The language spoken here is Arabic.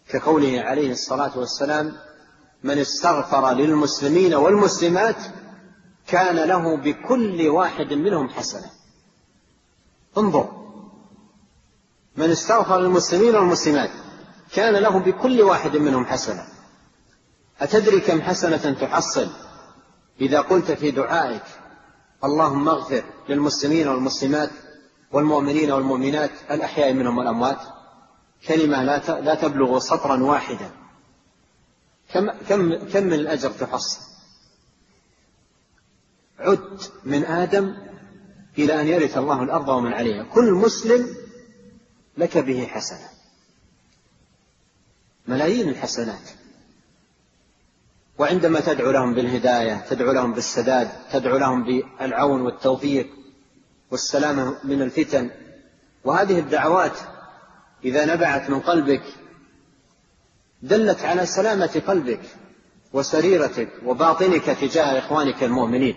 كقوله عليه الصلاة والسلام: من استغفر للمسلمين والمسلمات كان له بكل واحد منهم حسنة. انظر، من استغفر للمسلمين والمسلمات كان له بكل واحد منهم حسنة. أتدري كم حسنة تحصل إذا قلت في دعائك: اللهم اغفر للمسلمين والمسلمات والمؤمنين والمؤمنات الأحياء منهم والأموات؟ كلمة لا تبلغ سطرا واحدا. كم من الأجر تحصل؟ عد من آدم إلى أن يرث الله الأرض ومن عليها، كل مسلم لك به حسنة، ملايين الحسنات. وعندما تدعو لهم بالهداية، تدعو لهم بالسداد، تدعو لهم بالعون والتوفيق والسلامة من الفتن، وهذه الدعوات إذا نبعت من قلبك دلت على سلامة قلبك وسريرتك وباطنك تجاه إخوانك المؤمنين.